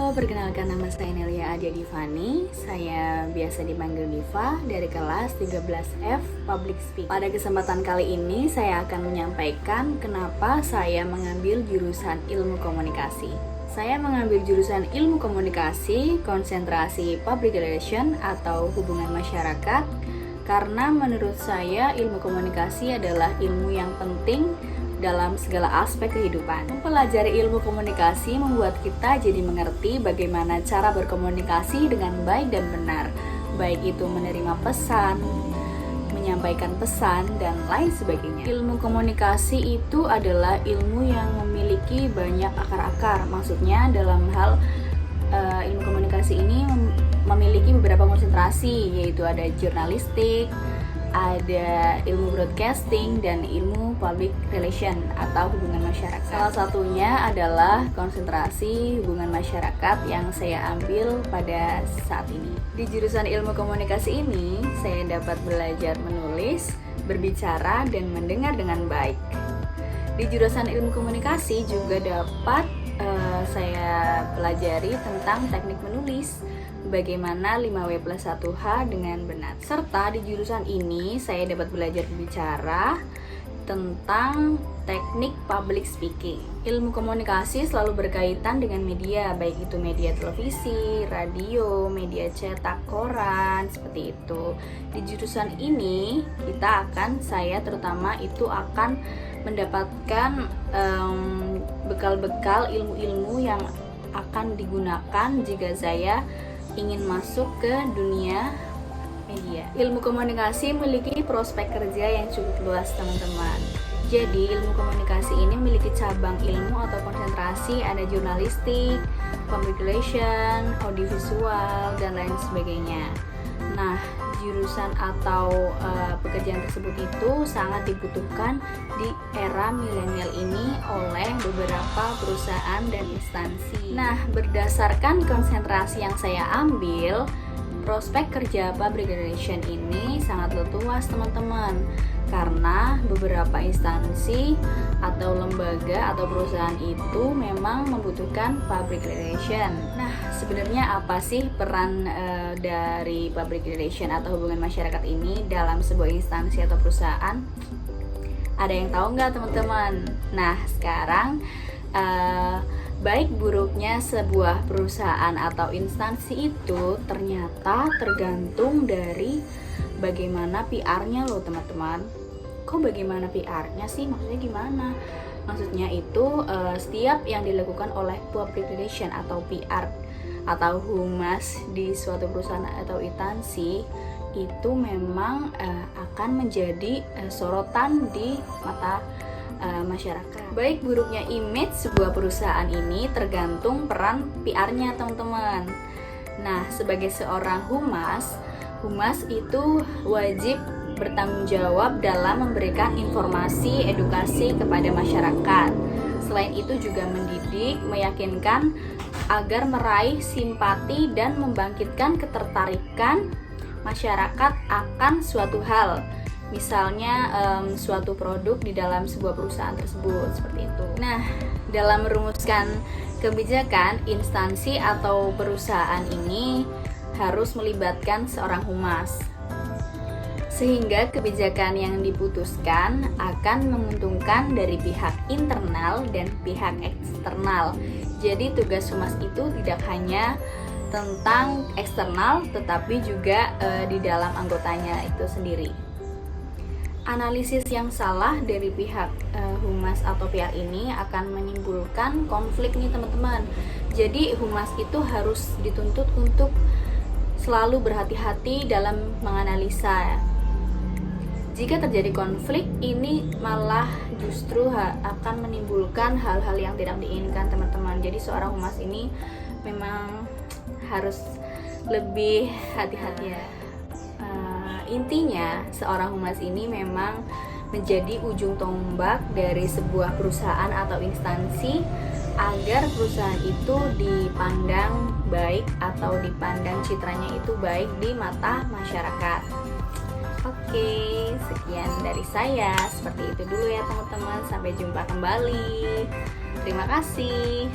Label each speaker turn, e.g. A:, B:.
A: Halo, perkenalkan nama saya Nelia Adia Divani. Saya biasa dipanggil Diva dari kelas 13F Public Speaking. Pada kesempatan kali ini saya akan menyampaikan kenapa saya mengambil jurusan Ilmu Komunikasi. Saya mengambil jurusan Ilmu Komunikasi, konsentrasi Public Relation atau hubungan masyarakat karena menurut saya ilmu komunikasi adalah ilmu yang penting dalam segala aspek kehidupan. Mempelajari ilmu komunikasi membuat kita jadi mengerti bagaimana cara berkomunikasi dengan baik dan benar, baik itu menerima pesan, menyampaikan pesan, dan lain sebagainya. Ilmu komunikasi itu adalah ilmu yang memiliki banyak akar-akar. Maksudnya dalam hal ilmu komunikasi ini memiliki beberapa konsentrasi, yaitu ada jurnalistik, ada ilmu broadcasting, dan ilmu public relation atau hubungan masyarakat. Salah satunya adalah konsentrasi hubungan masyarakat yang saya ambil pada saat ini. Di jurusan ilmu komunikasi ini, saya dapat belajar menulis, berbicara, dan mendengar dengan baik. Di jurusan ilmu komunikasi juga dapat saya pelajari tentang teknik menulis, bagaimana 5W+1H dengan benar. Serta di jurusan ini saya dapat belajar berbicara tentang teknik public speaking. Ilmu komunikasi selalu berkaitan dengan media, baik itu media televisi, radio, media cetak, koran, seperti itu. Di jurusan ini saya terutama itu akan mendapatkan bekal-bekal ilmu-ilmu yang akan digunakan jika saya ingin masuk ke dunia media. Ilmu komunikasi memiliki prospek kerja yang cukup luas, teman-teman. Jadi, ilmu komunikasi ini memiliki cabang ilmu atau konsentrasi, ada jurnalistik, public relation, audiovisual, dan lain sebagainya. Nah, jurusan atau pekerjaan tersebut itu sangat dibutuhkan di era milenial ini oleh beberapa perusahaan dan instansi. Nah, berdasarkan konsentrasi yang saya ambil, prospek kerja public relation ini sangat luas, teman-teman, karena beberapa instansi atau lembaga atau perusahaan itu memang membutuhkan public relation. Nah, sebenarnya apa sih peran dari public relation atau hubungan masyarakat ini dalam sebuah instansi atau perusahaan? Ada yang tahu nggak, teman-teman? Nah, sekarang baik buruknya sebuah perusahaan atau instansi itu ternyata tergantung dari bagaimana PR-nya loh, teman-teman. Kok bagaimana PR-nya sih? Maksudnya gimana? Maksudnya itu setiap yang dilakukan oleh public relation atau PR atau humas di suatu perusahaan atau instansi itu memang akan menjadi sorotan di mata masyarakat. Baik buruknya image sebuah perusahaan ini tergantung peran PR-nya, teman-teman. Nah, sebagai seorang humas itu wajib bertanggung jawab dalam memberikan informasi edukasi kepada masyarakat. Selain itu juga mendidik, meyakinkan agar meraih simpati dan membangkitkan ketertarikan masyarakat akan suatu hal. Misalnya suatu produk di dalam sebuah perusahaan tersebut, seperti itu. Nah, dalam merumuskan kebijakan, instansi atau perusahaan ini harus melibatkan seorang humas, sehingga kebijakan yang diputuskan akan menguntungkan dari pihak internal dan pihak eksternal. Jadi tugas humas itu tidak hanya tentang eksternal, tetapi juga di dalam anggotanya itu sendiri. Analisis yang salah dari pihak humas atau PR ini akan menimbulkan konflik nih, teman-teman. Jadi humas itu harus dituntut untuk selalu berhati-hati dalam menganalisa. Jika terjadi konflik, ini malah justru akan menimbulkan hal-hal yang tidak diinginkan, teman-teman. Jadi seorang humas ini memang harus lebih hati-hati ya. Intinya, seorang humas ini memang menjadi ujung tombak dari sebuah perusahaan atau instansi agar perusahaan itu dipandang baik atau dipandang citranya itu baik di mata masyarakat. Oke, sekian dari saya. Seperti itu dulu ya, teman-teman. Sampai jumpa kembali. Terima kasih.